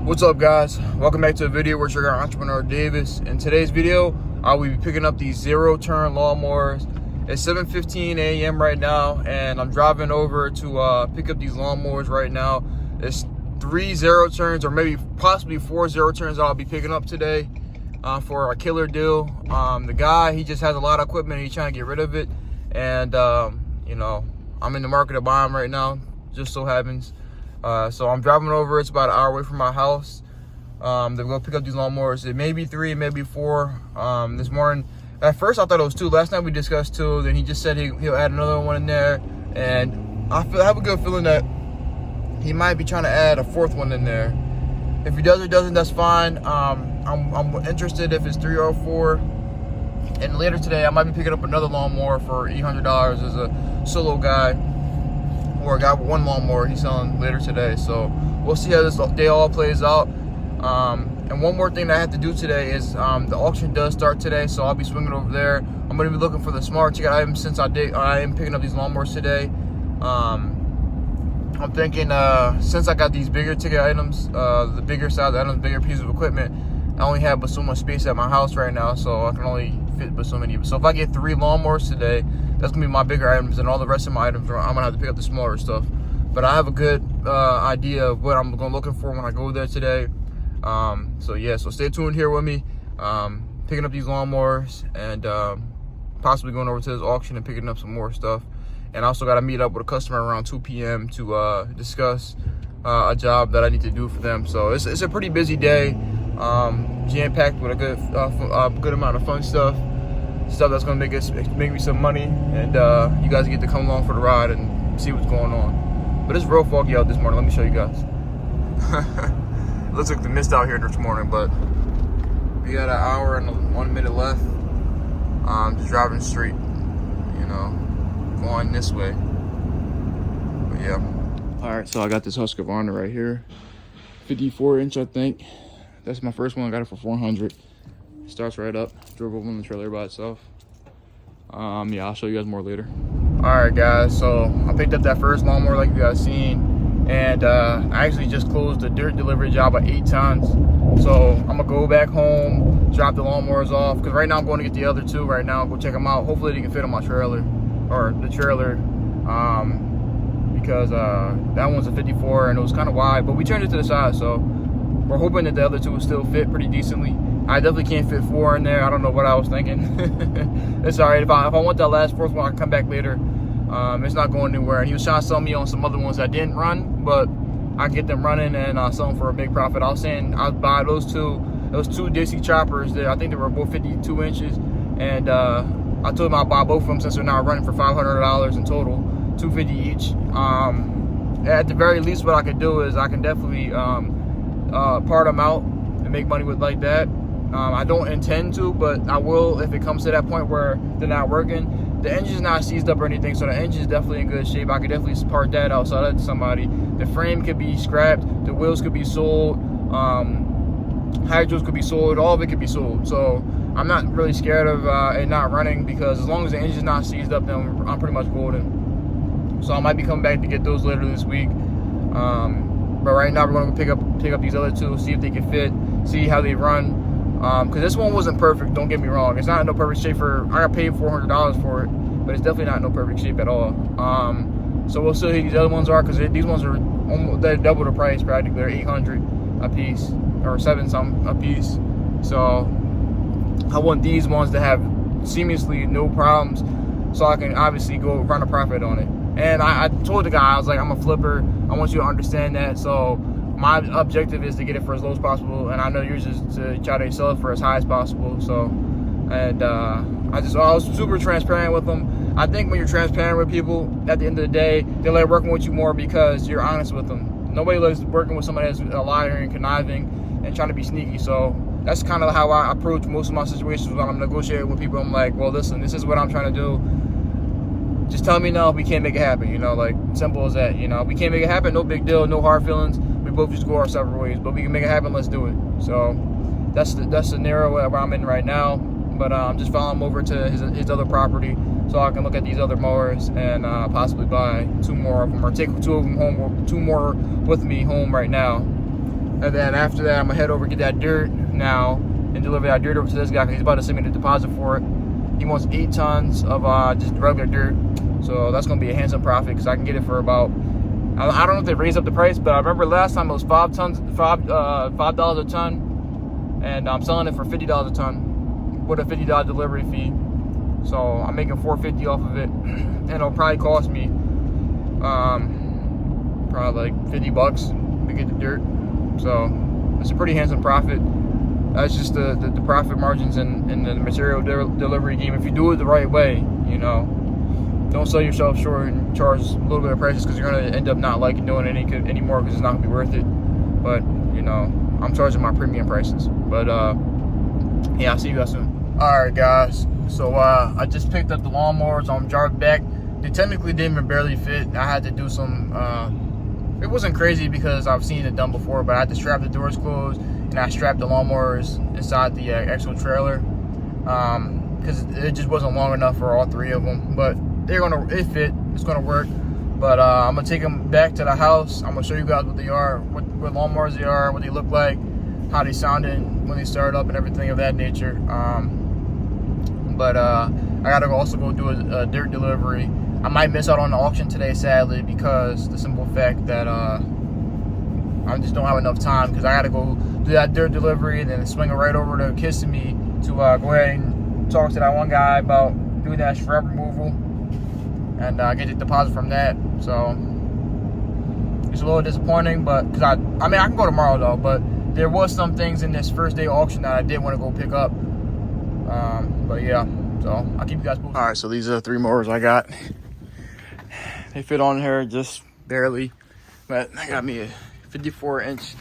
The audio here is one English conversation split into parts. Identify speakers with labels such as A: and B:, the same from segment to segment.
A: What's up, guys? Welcome back to a video with your entrepreneur Davis. In today's video, I will be picking up these zero-turn lawnmowers. It's 7:15 a.m. right now, and I'm driving over to pick up these lawnmowers right now. It's 3 zero-turns, or maybe possibly 4 zero-turns I'll be picking up today for a killer deal. The guy, he just has a lot of equipment. He's trying to get rid of it, and you know, I'm in the market to buy them right now. Just so happens. So I'm driving over. It's about an hour away from my house. They're going to pick up these lawnmowers. It may be 3, it may be 4. This morning, at first I thought it was 2. Last night we discussed 2. Then he just said he'll add another one in there. And I have a good feeling that he might be trying to add a 4th one in there. If he does or doesn't, that's fine. I'm interested if it's 3 or 4. And later today, I might be picking up another lawnmower for $800 as a solo guy. Or a guy with one lawnmower he's selling later today. So we'll see how this day all plays out. And one more thing that I have to do today is the auction does start today, so I'll be swinging over there. I'm going to be looking for the smaller ticket items since I am picking up these lawnmowers today. I'm thinking since I got these bigger ticket items, the bigger size items, bigger pieces of equipment, I only have but so much space at my house right now, so I can only fit but so many. So if I get 3 lawnmowers today, that's gonna be my bigger items, and all the rest of my items, I'm gonna have to pick up the smaller stuff. But I have a good idea of what I'm gonna looking for when I go there today. So yeah, so stay tuned here with me. Picking up these lawnmowers and possibly going over to this auction and picking up some more stuff. And I also got to meet up with a customer around 2 p.m. to discuss a job that I need to do for them. So it's a pretty busy day, jam-packed with a good amount of fun stuff that's gonna make me some money, and you guys get to come along for the ride and see what's going on. But it's real foggy out this morning. Let me show you guys. Looks like the mist out here this morning, but we got an hour and 1 minute left. Just driving straight, you know, going this way. But yeah. All right, so I got this Husqvarna right here, 54-inch, I think. That's my first one. I got it for $400. Starts right up. Drove over in the trailer by itself. Yeah, I'll show you guys more later. All right, guys. So I picked up that first lawnmower, like you guys seen, and I actually just closed the dirt delivery job at 8 tons. So I'm gonna go back home, drop the lawnmowers off, because right now I'm going to get the other 2 right now. Go check them out. Hopefully they can fit on my trailer, or the trailer, because that one's a 54 and it was kind of wide, but we turned it to the side, so we're hoping that the other 2 will still fit pretty decently. I definitely can't fit 4 in there. I don't know what I was thinking. It's all right. If I want that last 4th one, I can come back later. It's not going anywhere. And he was trying to sell me on some other ones that didn't run, but I can get them running and sell them for a big profit. I was saying I'd buy those 2 Dixie choppers. I think they were both 52 inches. And I told him I'd buy both of them since they're now running for $500 in total, $250 each. At the very least, what I could do is I can definitely part them out and make money with like that. I don't intend to, but I will if it comes to that point where they're not working. The engine's not seized up or anything, so the engine's definitely in good shape. I could definitely part that out, sell that to somebody. The frame could be scrapped, the wheels could be sold, hydros could be sold, all of it could be sold. So I'm not really scared of it not running, because as long as the engine's not seized up, then I'm pretty much golden. So I might be coming back to get those later this week. But right now we're going to pick up these other 2, see if they can fit, see how they run. Because this one wasn't perfect, don't get me wrong. It's not in no perfect shape I got paid $400 for it, but it's definitely not in no perfect shape at all. So we'll see who these other ones are, because these ones are they're double the price practically. They're $800 a piece, or 7-something a piece. So I want these ones to have seamlessly no problems, so I can obviously go run a profit on it. And I told the guy, I was like, I'm a flipper. I want you to understand that. So my objective is to get it for as low as possible, and I know yours is to try to sell it for as high as possible. So, and I was super transparent with them. I think when you're transparent with people, at the end of the day, they like working with you more because you're honest with them. Nobody likes working with somebody that's a liar and conniving and trying to be sneaky. So that's kind of how I approach most of my situations when I'm negotiating with people. I'm like, well, listen, this is what I'm trying to do. Just tell me no if we can't make it happen, you know, like simple as that. You know, we can't make it happen, no big deal, no hard feelings. We both just go our separate ways, but we can make it happen. Let's do it. So that's the scenario where I'm in right now. But I'm just following him over to his other property so I can look at these other mowers and possibly buy 2 more of them, or take 2 of them home, or 2 more with me home right now. And then after that, I'm gonna head over and get that dirt now and deliver that dirt over to this guy because he's about to send me the deposit for it. He wants 8 tons of just regular dirt, so that's gonna be a handsome profit because I can get it for about, I don't know if they raised up the price, but I remember last time it was $5 a ton, and I'm selling it for $50 a ton with a $50 delivery fee. So I'm making $4.50 off of it, and it'll probably cost me probably like $50 to get the dirt. So it's a pretty handsome profit. That's just the profit margins in the material delivery game. If you do it the right way, you know, don't sell yourself short and charge a little bit of prices because you're gonna end up not liking doing it anymore because it's not gonna be worth it. But you know, I'm charging my premium prices. But yeah, I'll see you guys soon. All right, guys. So I just picked up the lawnmowers on driving back. They technically didn't even barely fit. I had to do some. It wasn't crazy because I've seen it done before, but I had to strap the doors closed and I strapped the lawnmowers inside the actual trailer because it just wasn't long enough for all 3 of them. But it fit. It's gonna work. But I'm gonna take them back to the house. I'm gonna show you guys what they are, what lawnmowers they are, what they look like, how they sounded when they started up, and everything of that nature. But I gotta also go do a dirt delivery. I might miss out on the auction today, sadly, because the simple fact that I just don't have enough time because I gotta go do that dirt delivery and then swing it right over to Kissimmee to go ahead and talk to that one guy about doing that shrub removal and get the deposit from that. So it's a little disappointing, but because I mean I can go tomorrow though, but there was some things in this first day auction that I did want to go pick up. But yeah, so I'll keep you guys posted. All right, so these are the 3 mowers I got. They fit on here just barely, but I got me a 54-inch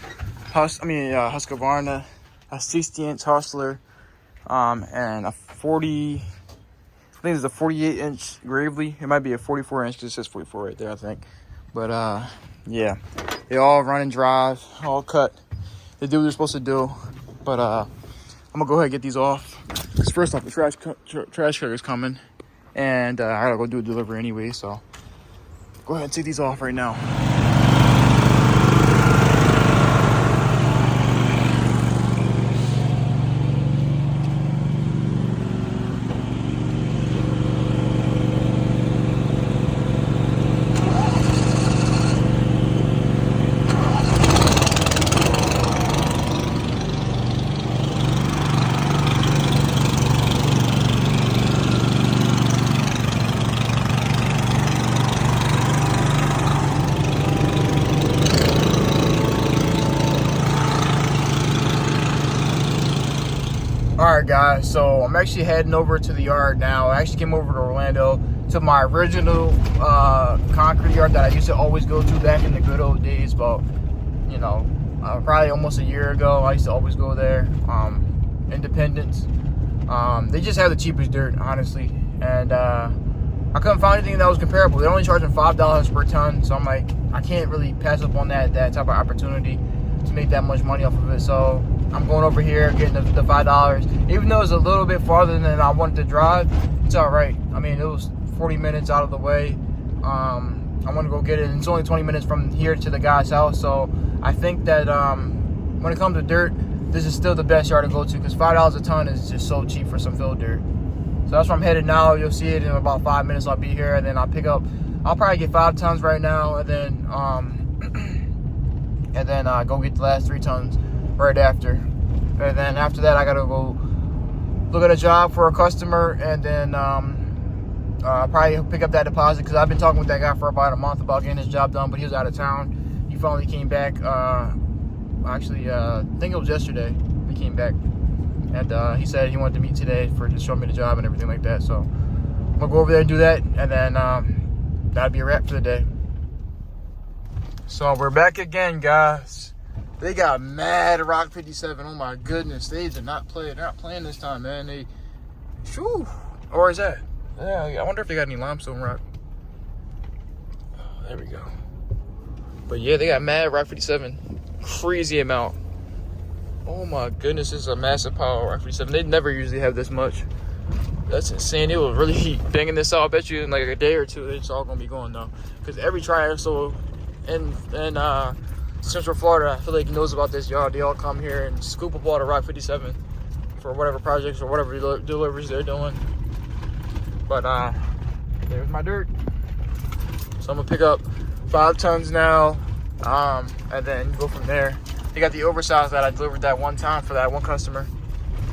A: Husqvarna, a 60-inch Hustler, and a 40. I think it's a 48-inch Gravely. It might be a 44-inch because it says 44 right there, I think. But yeah, they all run and drive, all cut. They do what they're supposed to do. But I'm gonna go ahead and get these off. Cause first off, the trash truck is coming, and I gotta go do a delivery anyway. So go ahead and take these off right now. Alright guys, so I'm actually heading over to the yard now. I actually came over to Orlando to my original concrete yard that I used to always go to back in the good old days, but you know, probably almost a year ago. I used to always go there. Independence. They just have the cheapest dirt, honestly, and I couldn't find anything that was comparable. They're only charging $5 per ton, so I'm like, I can't really pass up on that type of opportunity to make that much money off of it. So I'm going over here getting the $5. Even though it's a little bit farther than I wanted to drive, it's all right. I mean, it was 40 minutes out of the way. I want to go get it, and it's only 20 minutes from here to the guy's house. So I think that when it comes to dirt, this is still the best yard to go to because $5 a ton is just so cheap for some field dirt. So that's where I'm headed now. You'll see it in about 5 minutes. I'll be here, and then I'll pick up. I'll probably get 5 tons right now, and then go get the last 3 tons right after. And then after that, I gotta go look at a job for a customer, and then probably pick up that deposit because I've been talking with that guy for about a month about getting his job done, but he was out of town. He finally came back. Actually, I think it was yesterday. He came back, and he said he wanted to meet today to show me the job and everything like that. So I'm gonna go over there and do that, and then that'll be a wrap for the day. So we're back again, guys. They got mad Rock 57. Oh my goodness, they did not play. They're not playing this time, man. Shoo. Or is that? Yeah, I wonder if they got any limestone rock. Oh, there we go. But yeah, they got mad Rock 57. Crazy amount. Oh my goodness, this is a massive pile of Rock 57. They never usually have this much. That's insane. They will really banging this out. I bet you in like a day or two, it's all gonna be going though. Because every triaxle in Central Florida, I feel like he knows about this yard. They all come here and scoop up all the Rock 57 for whatever projects or whatever deliveries they're doing. But there's my dirt. So I'm gonna pick up 5 tons now, and then go from there. They got the oversized that I delivered that one time for that one customer.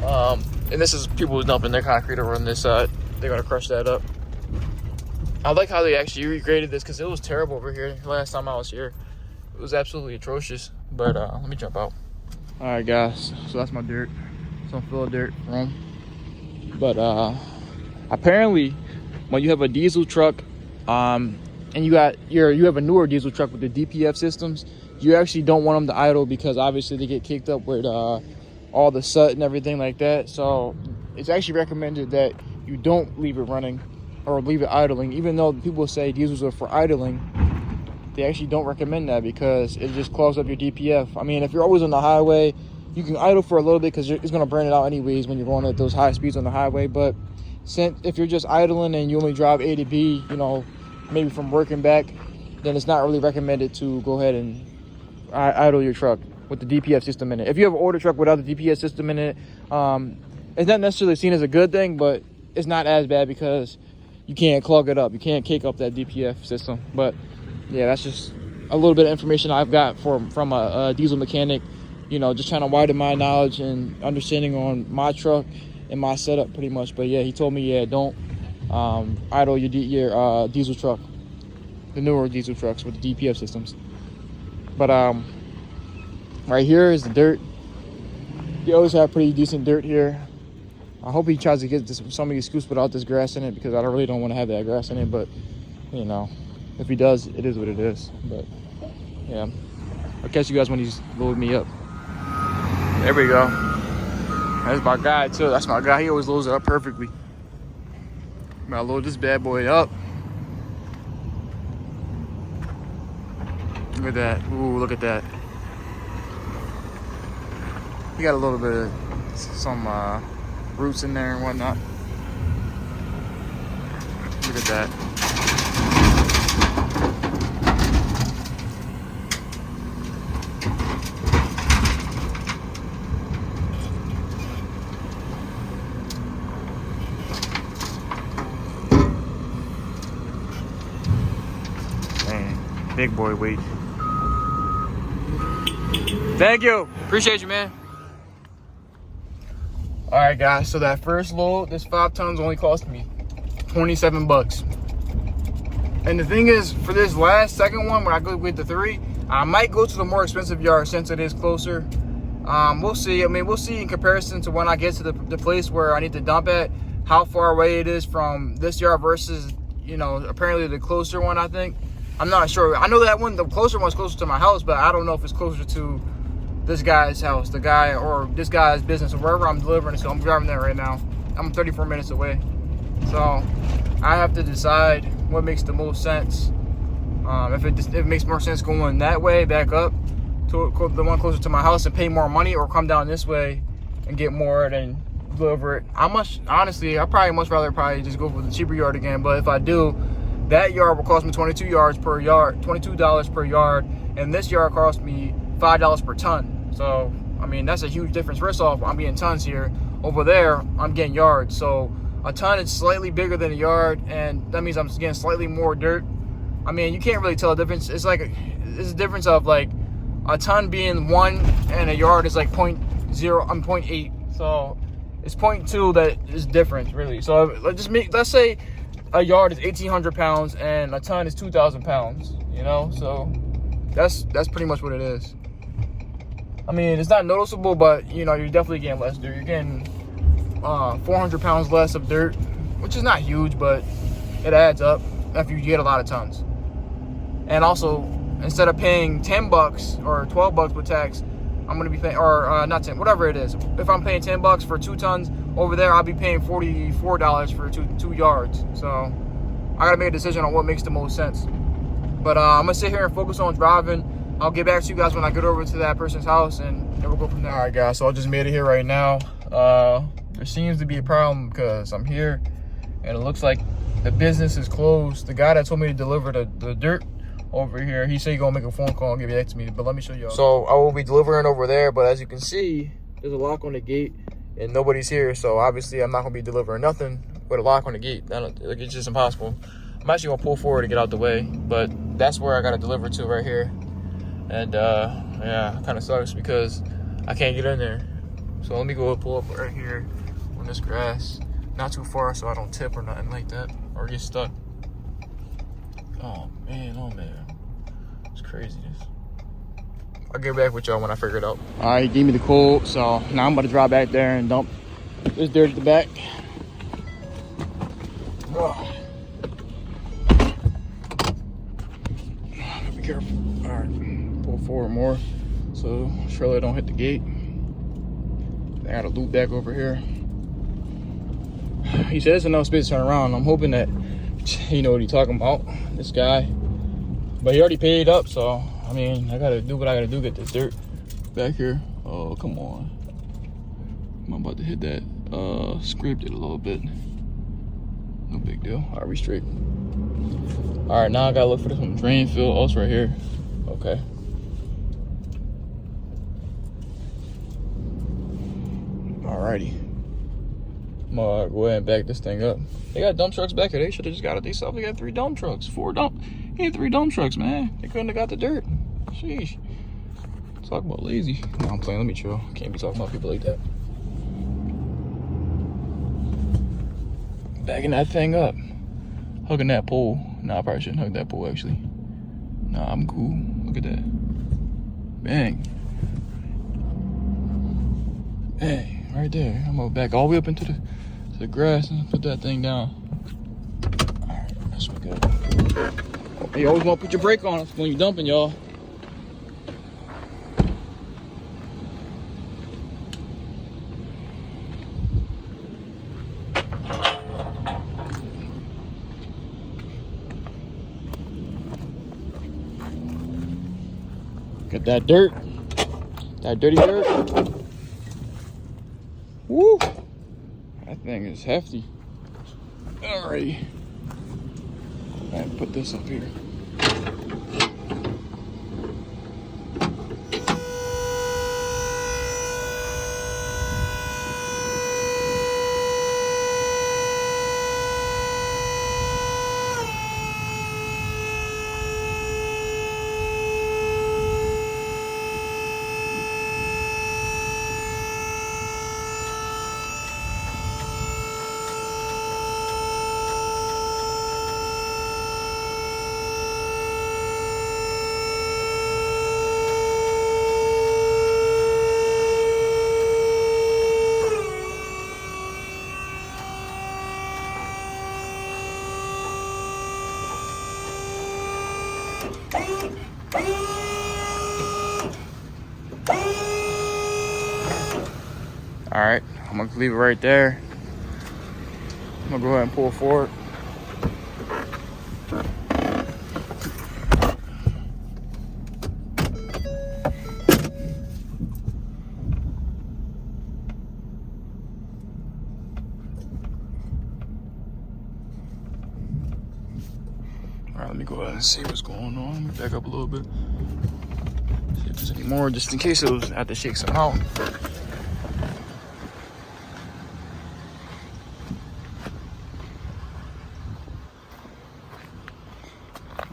A: And this is people who's dumping their concrete over on this side. They're gonna crush that up. I like how they actually regraded this because it was terrible over here last time I was here. It was absolutely atrocious. But let me jump out. All right, guys. So that's my dirt. Some fill of dirt from. But apparently, when you have a diesel truck, and you have a newer diesel truck with the DPF systems, you actually don't want them to idle because obviously they get kicked up with all the soot and everything like that. So it's actually recommended that you don't leave it running or leave it idling. Even though people say diesels are for idling, they actually don't recommend that because it just clogs up your DPF. I mean, if you're always on the highway, you can idle for a little bit because it's going to burn it out anyways when you're going at those high speeds on the highway. But if you're just idling and you only drive A to B, you know, maybe from work and back, then it's not really recommended to go ahead and idle your truck with the DPF system in it. If you have an older truck without the DPF system in it, it's not necessarily seen as a good thing, but it's not as bad because you can't clog it up. You can't cake up that DPF system. But yeah, that's just a little bit of information I've got from a diesel mechanic, you know, just trying to widen my knowledge and understanding on my truck and my setup pretty much. But yeah, he told me, yeah, don't idle your diesel truck, the newer diesel trucks with the DPF systems. But right here is the dirt. They always have pretty decent dirt here. I hope he tries to get some of these scoops without this grass in it because I really don't want to have that grass in it. But you know, if he does, it is what it is. But yeah, I'll catch you guys when he's loading me up. There we go. That's my guy too. That's my guy. He always loads it up perfectly. I'm gonna load this bad boy up. Look at that. Ooh, look at that. We got a little bit of some roots in there and whatnot. Look at that. Man, big boy weight. Thank you. Appreciate you, man. All right, guys. So that first load, this 5 tons only cost me $27. And the thing is, for this second one, when I go with the 3, I might go to the more expensive yard since it is closer. We'll see. I mean, we'll see in comparison to when I get to the place where I need to dump at, how far away it is from this yard versus, you know, apparently the closer one, I think. I'm not sure. I know that one, the closer one's closer to my house, but I don't know if it's closer to this guy's house, the guy, or this guy's business, or wherever I'm delivering. So I'm driving there right now. I'm 34 minutes away. So I have to decide what makes the most sense. If it makes more sense going that way, back up to the one closer to my house and pay more money, or come down this way and get more and deliver it. Honestly, I probably much rather just go for the cheaper yard again. But if I do, that yard will cost me $22 per yard, and this yard cost me $5 per ton. So I mean, that's a huge difference. First off, I'm getting tons here. Over there, I'm getting yards. So a ton is slightly bigger than a yard, and that means I'm getting slightly more dirt. I mean, you can't really tell the difference. It's a difference of like a ton being 1 and a yard is like 0.8. So it's 0.2 that is different, really. So let's say a yard is 1,800 pounds and a ton is 2,000 pounds. You know, so that's pretty much what it is. I mean, it's not noticeable, but you know, you're definitely getting less dirt. You're getting 400 pounds less of dirt, which is not huge, but it adds up after you get a lot of tons. And also, instead of paying $10 or $12 with tax, I'm gonna be paying, or not 10, whatever it is. If I'm paying $10 for 2 tons over there, I'll be paying $44 for two yards. So I gotta make a decision on what makes the most sense. But I'm gonna sit here and focus on driving. I'll get back to you guys when I get over to that person's house, and then we'll go from there. All right, guys, so I just made it here right now. There seems to be a problem because I'm here, and it looks like the business is closed. The guy that told me to deliver the dirt over here. He said he's gonna make a phone call and give it back to me, but let me show y'all. So I will be delivering over there, but as you can see, there's a lock on the gate and nobody's here. So obviously I'm not gonna be delivering nothing with a lock on the gate. Like, it's just impossible. I'm actually gonna pull forward to get out the way, but that's where I gotta deliver to right here. And yeah, kind of sucks because I can't get in there. So let me go pull up right here on this grass. Not too far so I don't tip or nothing like that or get stuck. Oh man. It's craziness. I'll get back with y'all when I figure it out. All right, he gave me the code, so now I'm about to drive back there and dump this dirt at the back. Oh. Be careful. All right, pull forward more so trailer don't hit the gate. I gotta loop back over here. He said there's enough space to turn around. I'm hoping that you know what he's talking about, this guy. But he already paid up, so I mean, I gotta do what I gotta do, get this dirt back here. Oh, come on. I'm about to hit that. Scraped it a little bit. No big deal. All right, we straight. All right, now I gotta look for this one. Drain field. Oh, it's right here. Okay. Alrighty. I'm gonna go ahead and back this thing up. They got dump trucks back here. They should have just got it themselves. They got 3 dump trucks. 4 dump. He had 3 dump trucks, man. They couldn't have got the dirt. Sheesh. Talk about lazy. No, I'm playing. Let me chill. Can't be talking about people like that. Backing that thing up. Hugging that pole. Nah, I probably shouldn't hug that pole, actually. Nah, I'm cool. Look at that. Bang. Bang. Right there. I'm gonna back all the way up into the grass and put that thing down. Alright, that's what we got. You always want to put your brake on when you're dumping, y'all. Get that dirt. That dirty dirt. Woo! That thing is hefty. Alrighty. And put this up here. All right, I'm gonna leave it right there. I'm gonna go ahead and pull forward. All right, let me go ahead and see what's going on. Let me back up a little bit. See if there's any more, just in case it was, I have to shake some out.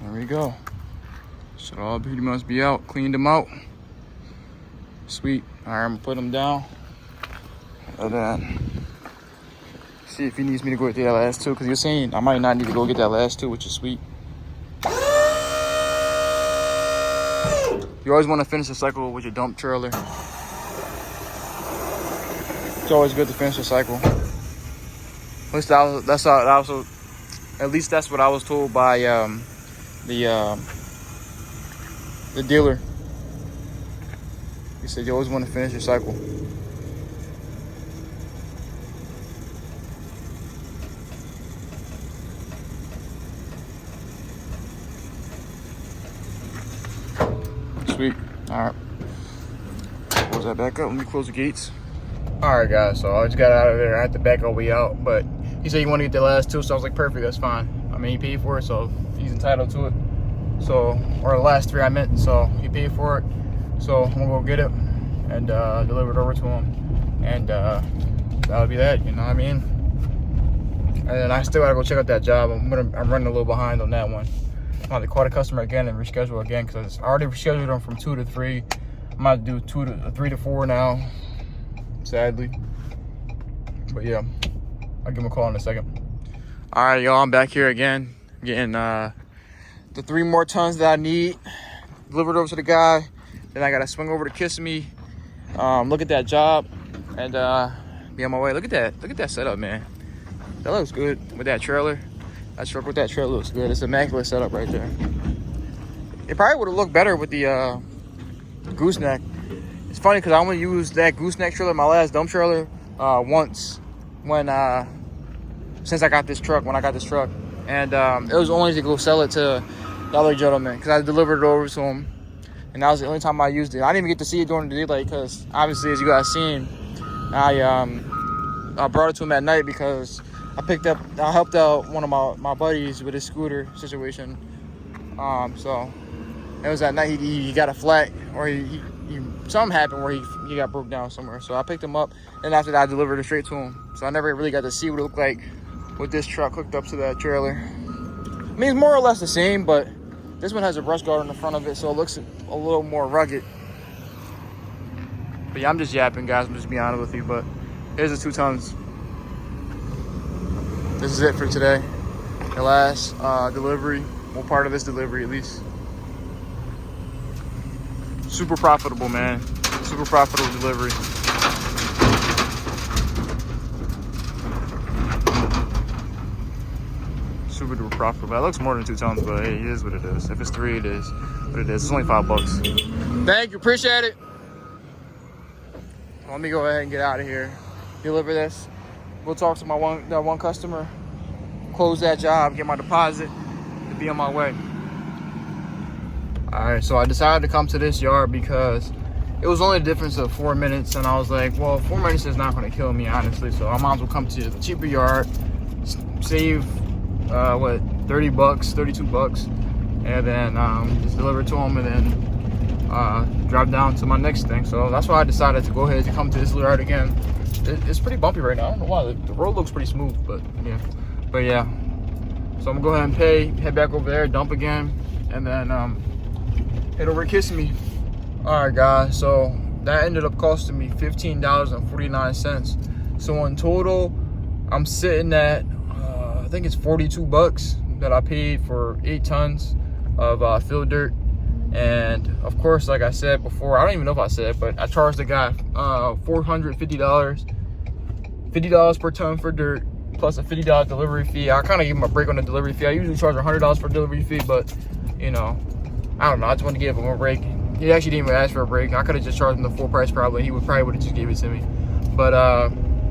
A: There we go. Should all pretty much be out. Cleaned them out. Sweet. All right, I'm gonna put them down. And then see if he needs me to go get that last 2, because you're saying I might not need to go get that last 2, which is sweet. You always want to finish the cycle with your dump trailer. It's always good to finish the cycle. At least that's what I was told by the dealer. He said you always want to finish your cycle. Sweet. All right. Close that back up. Let me close the gates. All right, guys. So I just got out of there. I had to back all the way out, but he said he wanted to get the last 2, so I was like, perfect. That's fine. I mean, he paid for it, so he's entitled to it. So, or the last 3 I meant. So he paid for it. So I'm gonna go get it and deliver it over to him, and that'll be that. You know what I mean? And then I still gotta go check out that job. I'm running a little behind on that one. I'm gonna call the customer again and reschedule again because I already rescheduled them from 2 to 3. I'm about to do 3 to 4 now, sadly. But yeah, I'll give him a call in a second. All right, y'all, I'm back here again, getting the 3 more tons that I need delivered over to the guy. Then I gotta swing over to Kissimmee, look at that job, and be on my way. Look at that setup, man. That looks good with that trailer. That truck with that trailer looks good. It's an immaculate setup right there. It probably would have looked better with the gooseneck. It's funny because I only used that gooseneck trailer, my last dump trailer, once when since I got this truck. And it was only to go sell it to the other gentleman because I delivered it over to him, and that was the only time I used it. I didn't even get to see it during the daylight because obviously, as you guys seen, I brought it to him at night because I helped out one of my buddies with his scooter situation. So it was at night he got a flat, or he something happened where he got broke down somewhere. So I picked him up, and after that I delivered it straight to him. So I never really got to see what it looked like with this truck hooked up to that trailer. I mean, it's more or less the same, but this one has a brush guard on the front of it, so it looks a little more rugged. But yeah, I'm just yapping, guys. I'm just being honest with you. But here's the 2 tons. This is it for today. The last delivery. Well, part of this delivery, at least. Super profitable, man. Super profitable delivery. Super duper profitable. That looks more than 2 tons, but hey, it is what it is. If it's 3, it is what it is. It's only $5. Thank you, appreciate it. Let me go ahead and get out of here. Deliver this. We'll talk to that one customer, close that job, get my deposit, and be on my way. All right, so I decided to come to this yard because it was only a difference of 4 minutes, and I was like, well, 4 minutes is not going to kill me, honestly. So I might as well come to the cheaper yard, save $30, $32, and then just deliver it to them, and then drive down to my next thing. So that's why I decided to go ahead and come to this yard again. It's pretty bumpy right now. I don't know why. The road looks pretty smooth, but yeah. So I'm gonna go ahead and pay, head back over there, dump again, and then head over to Kissimmee. All right, guys. So that ended up costing me $15.49. So in total, I'm sitting at I think it's $42 that I paid for 8 tons of fill dirt. And of course, like I said before, I don't even know if I said, but I charged the guy $450, $50 per ton for dirt, plus a $50 delivery fee. I kind of gave him a break on the delivery fee. I usually charge $100 for delivery fee, but you know, I don't know. I just wanted to give him a break. He actually didn't even ask for a break. I could have just charged him the full price probably. He would have just gave it to me. But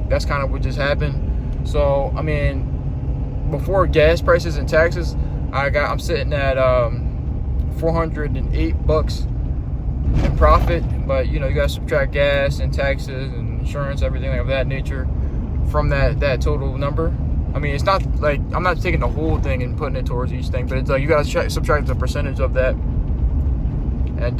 A: that's kind of what just happened. So I mean, before gas prices and taxes, I'm sitting at $408 in profit, but you know, you gotta subtract gas and taxes and insurance, everything of that nature from that total number. I mean, it's not like I'm not taking the whole thing and putting it towards each thing, but it's like you gotta subtract the percentage of that, and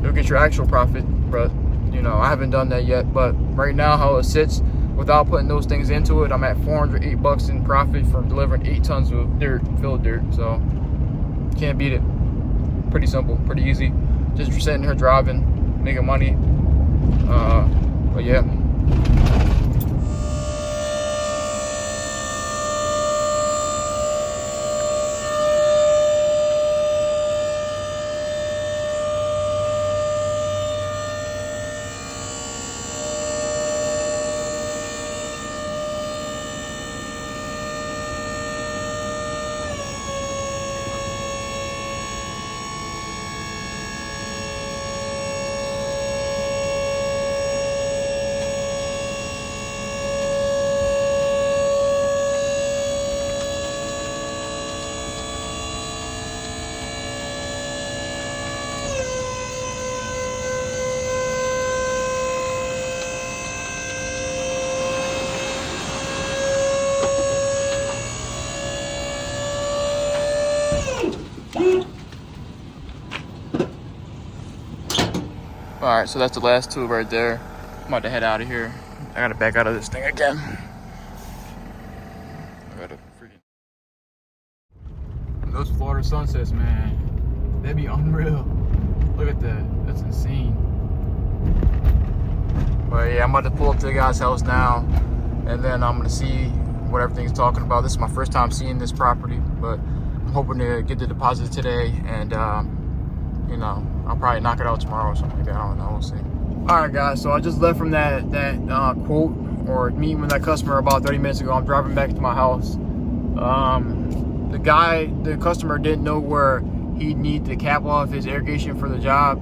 A: you'll get your actual profit. But you know, I haven't done that yet. But right now, how it sits without putting those things into it, I'm at $408 in profit from delivering 8 tons of dirt, filled dirt. So can't beat it. Pretty simple, pretty easy. Just sitting here driving, making money. But yeah. Alright, so that's the last two right there. I'm about to head out of here. I gotta back out of this thing again. I gotta freaking... Those Florida sunsets, man. They'd be unreal. Look at that. That's insane. But yeah, I'm about to pull up to the guy's house now. And then I'm gonna see what everything's talking about. This is my first time seeing this property, but I'm hoping to get the deposit today, and you know, I'll probably knock it out tomorrow or something like that. I don't know, we'll see. All right, guys, so I just left from that quote or meeting with that customer about 30 minutes ago. I'm driving back to my house. The customer didn't know where he'd need to cap off his irrigation for the job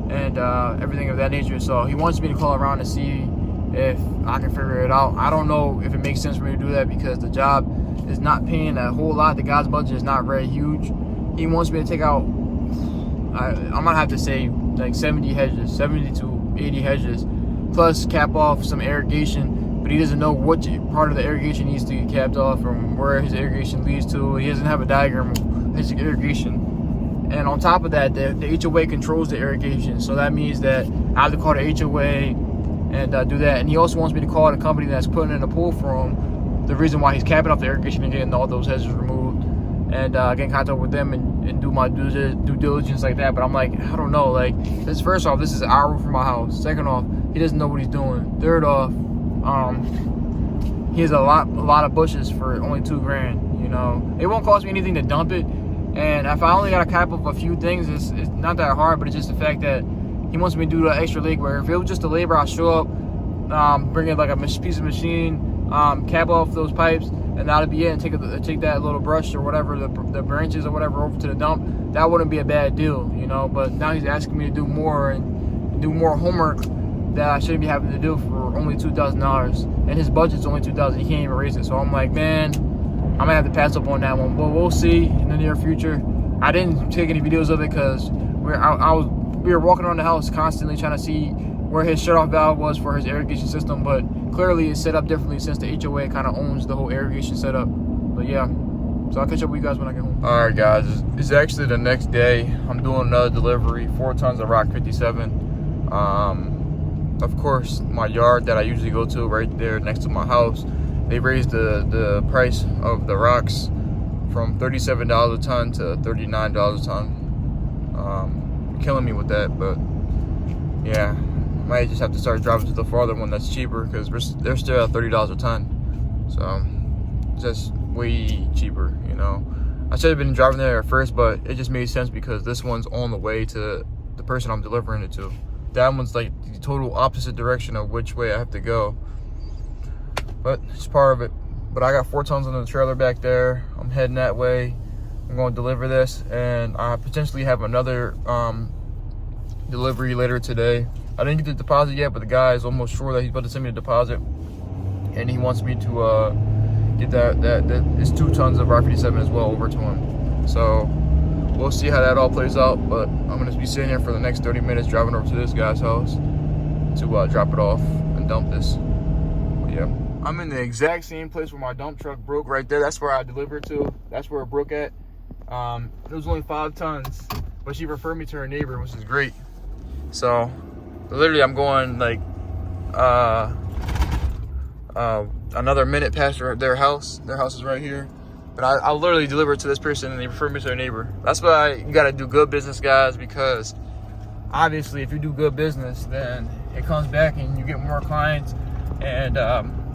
A: and everything of that nature. So he wants me to call around to see if I can figure it out. I don't know if it makes sense for me to do that because the job is not paying a whole lot. The guy's budget is not very huge. He wants me to take out, I'm gonna have to say like 70 to 80 hedges, plus cap off some irrigation, but he doesn't know what part of the irrigation needs to get capped off from where his irrigation leads to. He doesn't have a diagram of his irrigation. And on top of that, the HOA controls the irrigation. So that means that I have to call the HOA and do that. And he also wants me to call the company that's putting in a pool for him, the reason why he's capping off the irrigation and getting all those hedges removed, and get in contact with them and do my due diligence like that. But I'm like, I don't know, like, this, first off, this is an hour from my house. Second off, he doesn't know what he's doing. Third off, he has a lot of bushes for only $2,000. You know, it won't cost me anything to dump it, and if I only got to cap up a few things, it's not that hard. But it's just the fact that he wants me to do the extra legwork. If it was just the labor, I'll show up, bring in like a piece of machine, cap off those pipes, and that'll be it. And take that little brush or whatever, the branches or whatever, over to the dump. That wouldn't be a bad deal, you know. But now he's asking me to do more and do more homework that I shouldn't be having to do for only $2,000. And his budget's only $2,000. He can't even raise it. So I'm like, man, I'm gonna have to pass up on that one. But we'll see in the near future. I didn't take any videos of it because we were walking around the house constantly trying to see where his shut-off valve was for his irrigation system, but clearly it's set up differently since the HOA kind of owns the whole irrigation setup. But yeah, so I'll catch up with you guys when I get home. All right, guys, it's actually the next day. I'm doing another delivery, 4 tons of rock 57. Of course, my yard that I usually go to right there next to my house, they raised the price of the rocks from $37 a ton to $39 a ton. Killing me with that, but yeah, might just have to start driving to the farther one that's cheaper because they're still at $30 a ton, so just way cheaper, you know. I should have been driving there at first, but it just made sense because this one's on the way to the person I'm delivering it to. That one's like the total opposite direction of which way I have to go, but it's part of it. But I got 4 tons on the trailer back there. I'm heading that way. I'm going to deliver this, and I potentially have another delivery later today. I didn't get the deposit yet, but the guy is almost sure that he's about to send me a deposit, and he wants me to get his 2 tons of R57 as well over to him. So we'll see how that all plays out, but I'm going to be sitting here for the next 30 minutes driving over to this guy's house to drop it off and dump this. But yeah, I'm in the exact same place where my dump truck broke right there. That's where I delivered to. That's where it broke at. It was only 5 tons, but she referred me to her neighbor, which is great. So literally I'm going like another minute past their house. Their house is right here, but I literally delivered to this person and they referred me to their neighbor. That's why you got to do good business, guys, because obviously if you do good business, then it comes back and you get more clients, and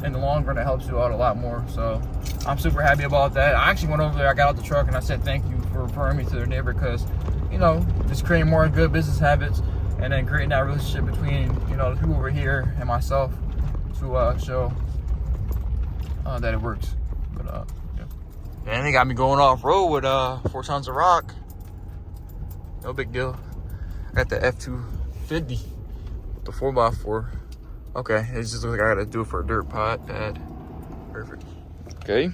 A: in the long run it helps you out a lot more. So I'm super happy about that. I actually went over there, I got out the truck and I said thank you for referring me to their neighbor, because, you know, just creating more good business habits and then creating that relationship between, you know, the people over here and myself to show that it works. But yeah. And they got me going off road with 4 tons of rock. No big deal. I got the F250 with the 4x4. Okay, it just looks like I gotta do it for a dirt pad. Perfect. Okay.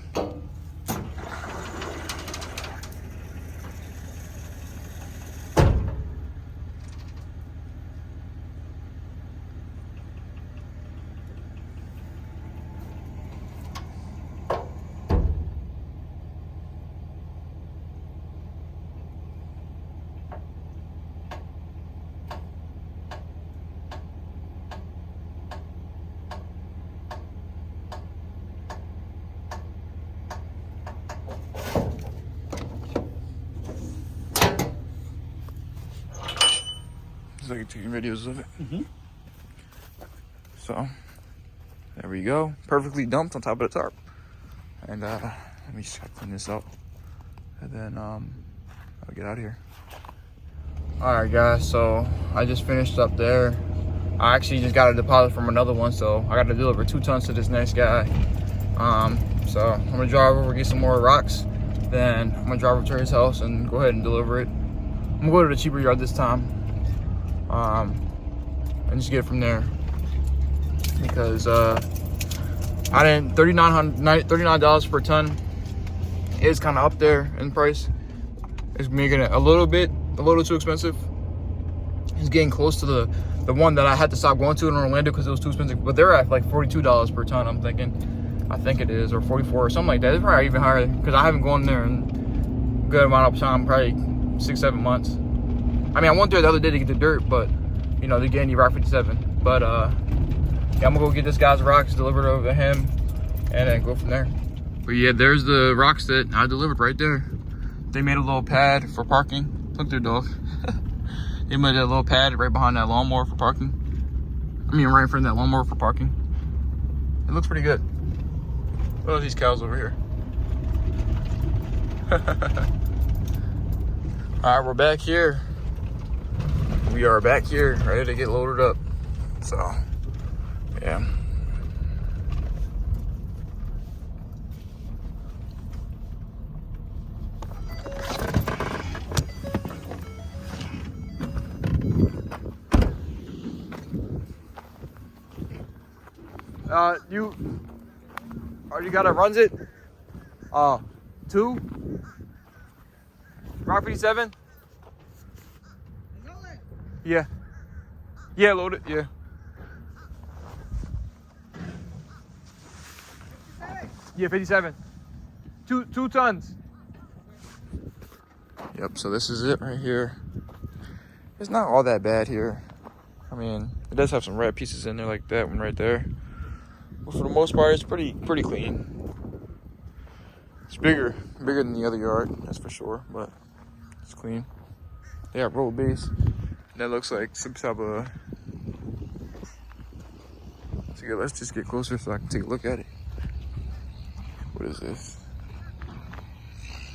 A: Looks like you're taking videos of it. So, there we go. Perfectly dumped on top of the tarp. And let me just clean this up. And then I'll get out of here. Alright guys, so I just finished up there. I actually just got a deposit from another one, so I got to deliver 2 tons to this next guy. So I'm gonna drive over, get some more rocks. Then I'm gonna drive over to his house and go ahead and deliver it. I'm gonna go to the cheaper yard this time. And just get it from there. Because I didn't $39 per ton is kind of up there in price. It's making it a little too expensive. It's getting close to the one that I had to stop going to in Orlando because it was too expensive. But they're at like $42 per ton. I think it is, or 44 or something like that. It's probably even higher because I haven't gone there in a good amount of time, probably 6-7 months. I mean, I went there the other day to get the dirt, but you know, they're getting you Rock 57. But yeah, I'm gonna go get this guy's rocks, delivered over to him, and then go from there. But yeah, there's the rocks that I delivered right there. They made a little pad for parking. Look there, dog. They made a little pad right behind that lawnmower for parking. I mean, right in front of that lawnmower for parking. It looks pretty good. What are these cows over here? All right, we're back here. We are back here, ready to get loaded up. So, yeah. You gotta runs it? 2? Rock 57? Yeah. Yeah, load it, yeah. 57? Yeah, 57. Two tons. Yep, so this is it right here. It's not all that bad here. I mean, it does have some red pieces in there like that one right there. But for the most part, it's pretty clean. It's bigger than the other yard, that's for sure, but it's clean. They have road base. That looks like some type of... So let's just get closer so I can take a look at it. What is this?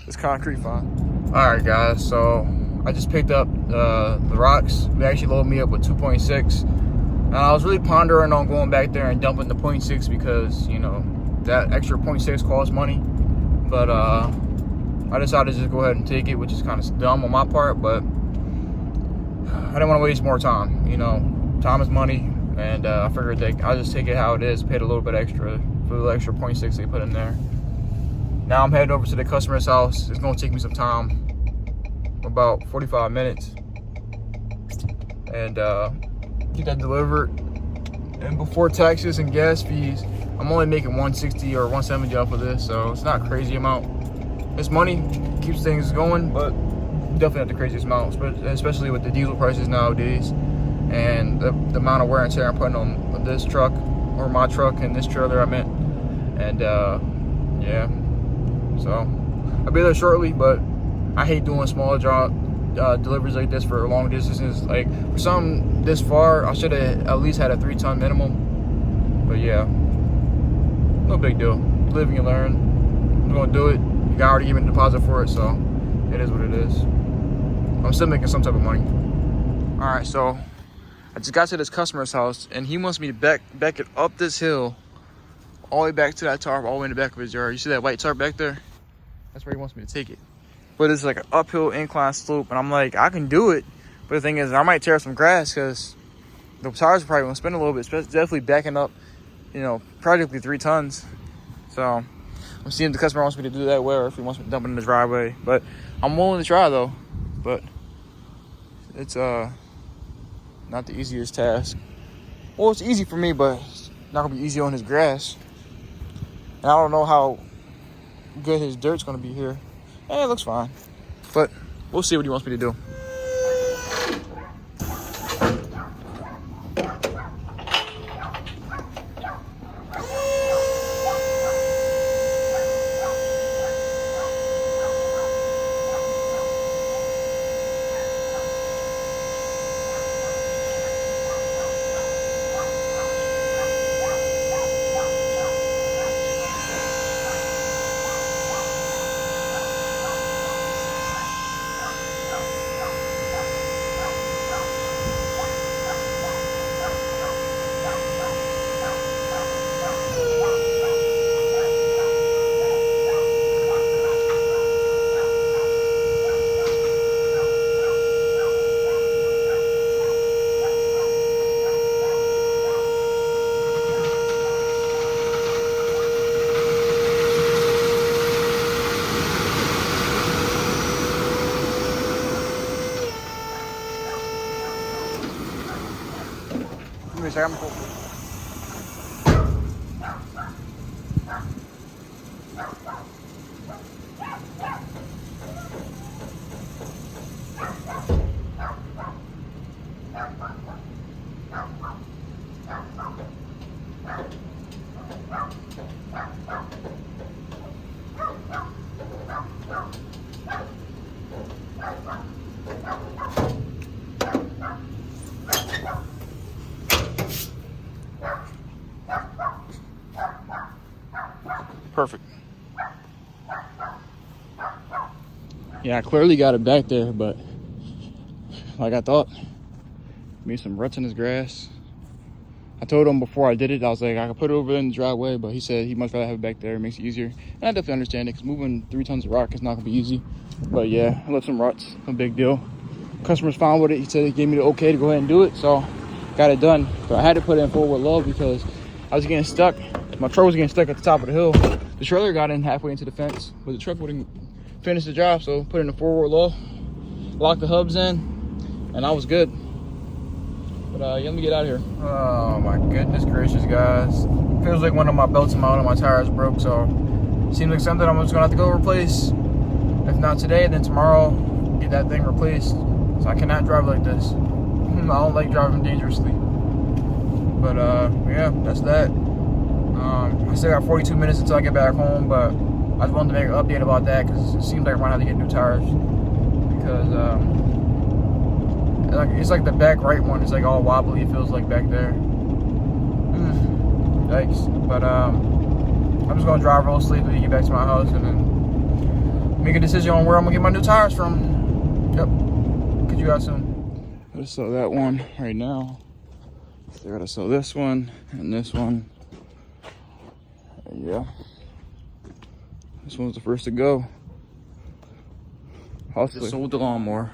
A: It's concrete, fine. All right, guys, so I just picked up the rocks. They actually loaded me up with 2.6. And I was really pondering on going back there and dumping the 0.6 because, you know, that extra 0.6 costs money. But I decided to just go ahead and take it, which is kind of dumb on my part, but I didn't want to waste more time. You know, time is money, and I figured that I'll just take it how it is, paid a little bit extra for the extra 0.6 they put in there. Now I'm heading over to the customer's house. It's going to take me some time, about 45 minutes, and get that delivered. And before taxes and gas fees, I'm only making $160 or $170 off of this, so it's not a crazy amount. It's money, keeps things going, but definitely not the craziest amount, especially with the diesel prices nowadays and the amount of wear and tear I'm putting on this truck, or my truck, and this trailer I meant. And yeah, so I'll be there shortly, but I hate doing small deliveries like this for long distances. Like for something this far, I should have at least had a 3-ton minimum. But yeah, no big deal. You live and you learn. I'm gonna do it. You got already given a deposit for it, so it is what it is. I'm still making some type of money. All right, so I just got to this customer's house, and he wants me to back it up this hill, all the way back to that tarp, all the way in the back of his yard. You see that white tarp back there? That's where he wants me to take it. But it's like an uphill incline slope, and I'm like, I can do it. But the thing is, I might tear some grass because the tires are probably gonna spin a little bit. It's definitely backing up, you know, practically 3 tons. So I'm seeing if the customer wants me to do that way, or if he wants me to dump it in the driveway. But I'm willing to try though. But it's not the easiest task. Well, it's easy for me, but it's not gonna be easy on his grass. And I don't know how good his dirt's gonna be here. It looks fine, but we'll see what he wants me to do. a second. Perfect. Yeah, I clearly got it back there, but like I thought, made some ruts in his grass. I told him before I did it, I was like, I could put it over there in the driveway, but he said he'd much rather have it back there. It makes it easier. And I definitely understand it, because moving 3 tons of rock is not gonna be easy. But yeah, I left some ruts, no big deal. Customer's fine with it. He said he gave me the okay to go ahead and do it, so got it done. But I had to put it in forward low because I was getting stuck. My truck was getting stuck at the top of the hill. The trailer got in halfway into the fence, but the truck wouldn't finish the job, so put it in the forward low, locked the hubs in, and I was good. But yeah, let me get out of here. Oh my goodness gracious, guys. Feels like one of my belts in my my tires broke, so seems like something I'm just gonna have to go replace. If not today, then tomorrow, get that thing replaced. So I cannot drive like this. I don't like driving dangerously. But yeah, that's that. I still got 42 minutes until I get back home, but I just wanted to make an update about that because it seems like I'm gonna have to get new tires. Because it's like the back right one, it's like all wobbly, it feels like back there. Yikes. But I'm just gonna drive real sleepy to get back to my house and then make a decision on where I'm gonna get my new tires from. Yep. Catch you guys soon. I just saw that one right now. So I gotta sell this one and this one. And yeah. This one's the first to go. Also just sold the lawnmower.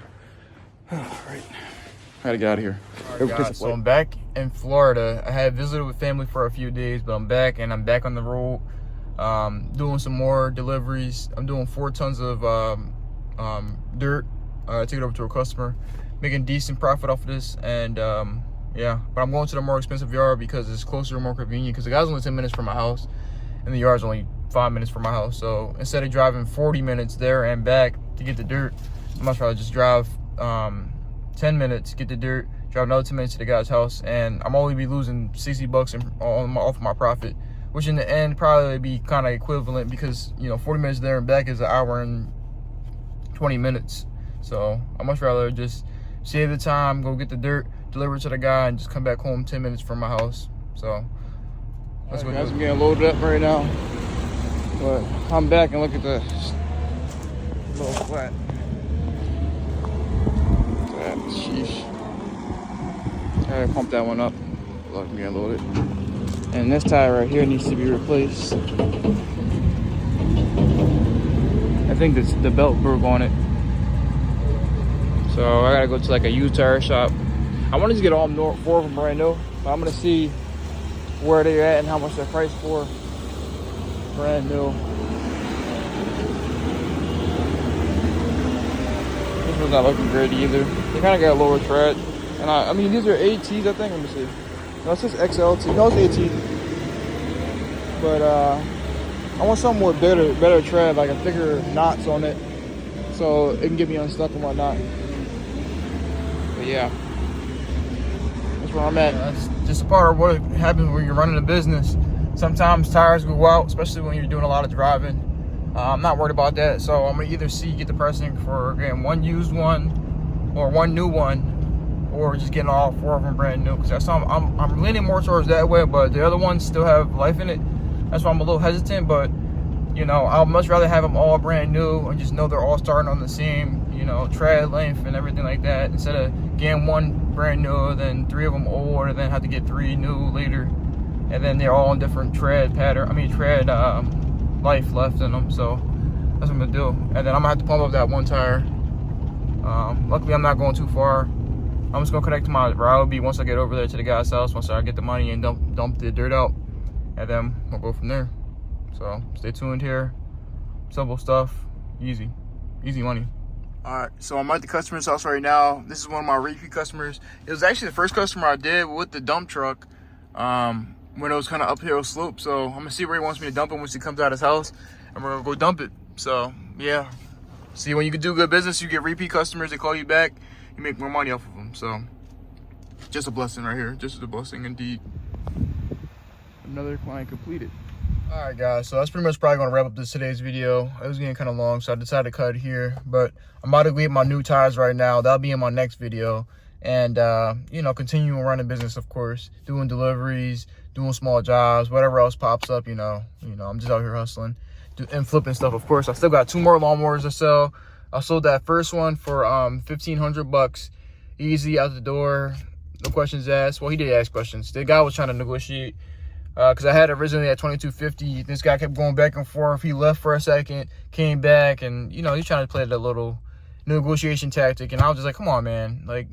A: Alright. I gotta get out of here. Right, guys, so I'm back in Florida. I had visited with family for a few days, but I'm back and I'm back on the road. Doing some more deliveries. I'm doing 4 tons of dirt. Take it over to a customer. Making decent profit off of this, and yeah. But I'm going to the more expensive yard because it's closer and more convenient. Because the guy's only 10 minutes from my house, and the yard's only 5 minutes from my house. So instead of driving 40 minutes there and back to get the dirt, I'm much rather just drive 10 minutes, get the dirt, drive another 10 minutes to the guy's house, and I'm only be losing 60 bucks off my profit, which in the end probably be kind of equivalent because, you know, 40 minutes there and back is an hour and 20 minutes. So I much rather just save the time, go get the dirt, deliver it to the guy, and just come back home 10 minutes from my house. So that's what I'm getting loaded up right now. But I'm back and look at the little flat. Sheesh. I gotta pump that one up. Look, I'm getting loaded. And this tire right here needs to be replaced. I think the belt broke on it. So I gotta go to like a used tire shop. I wanted to get all 4 of them brand new, but I'm gonna see where they're at and how much they're priced for. Brand new. This one's not looking great either. They kind of got a lower tread. And I mean, these are ATs, I think. Let me see. No, it says XLT. No, it's AT. But I want something with better tread, like a thicker knots on it, so it can get me unstuck and whatnot. But yeah, that's where I'm at. That's just a part of what happens when you're running a business. Sometimes tires go out, especially when you're doing a lot of driving. I'm not worried about that, so I'm gonna either get the pricing for again 1 used one or 1 new one, or just getting all 4 of them brand new. Because I'm leaning more towards that way, but the other ones still have life in it. That's why I'm a little hesitant. But you know, I'd much rather have them all brand new and just know they're all starting on the same, you know, tread length and everything like that, instead of getting 1 brand new, then 3 of them old, and then have to get 3 new later, and then they're all in different tread life left in them. So that's what I'm gonna do. And then I'm gonna have to pump up that 1 tire. Luckily I'm not going too far. I'm just gonna connect to my Ryobi once I get over there to the guy's house, once I get the money and dump the dirt out, and then we'll go from there. So stay tuned here. Simple stuff, easy money. All right, so I'm at the customer's house right now. This is one of my repeat customers. It was actually the first customer I did with the dump truck when it was kind of uphill slope. So I'm gonna see where he wants me to dump him once he comes out of his house, and we're gonna go dump it. So yeah, see, when you can do good business, you get repeat customers. They call you back, you make more money off of them. So just a blessing right here. Just a blessing indeed. Another client completed. All right, guys, so that's pretty much probably gonna wrap up today's video. It was getting kind of long, so I decided to cut it here, but I'm about to get my new tires right now. That'll be in my next video. And you know, continuing running business, of course, doing deliveries, doing small jobs, whatever else pops up. You know, I'm just out here hustling and flipping stuff. Of course, I still got 2 more lawnmowers to sell. I sold that first one for $1,500, easy out the door, no questions asked. Well, he did ask questions. The guy was trying to negotiate. Because I had originally at $2,250. This guy kept going back and forth. He left for a second, came back, and you know, he's trying to play that little negotiation tactic. And I was just like, come on, man. Like,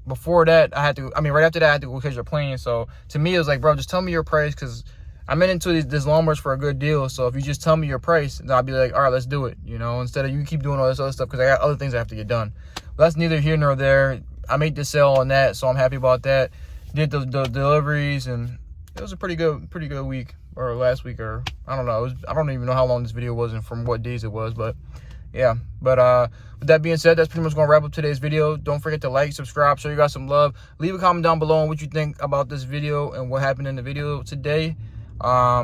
A: before that, right after that, I had to go catch a plane. So to me, it was like, bro, just tell me your price, because I'm into this lawnmowers for a good deal. So if you just tell me your price, then I'll be like, all right, let's do it. You know, instead of you keep doing all this other stuff, because I got other things I have to get done. But that's neither here nor there. I made the sale on that, so I'm happy about that. Did the deliveries, and it was a pretty good week, or last week, or I don't know. I don't even know how long this video was and from what days it was, but yeah. But with that being said, that's pretty much gonna wrap up today's video. Don't forget to like, subscribe, show you guys some love. Leave a comment down below on what you think about this video and what happened in the video today. Yeah,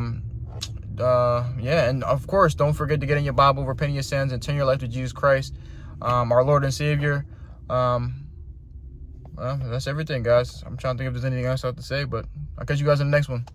A: and of course, don't forget to get in your Bible, repent of your sins, and turn your life to Jesus Christ, our Lord and Savior. Well, that's everything, guys. I'm trying to think if there's anything else I have to say, but I'll catch you guys in the next one.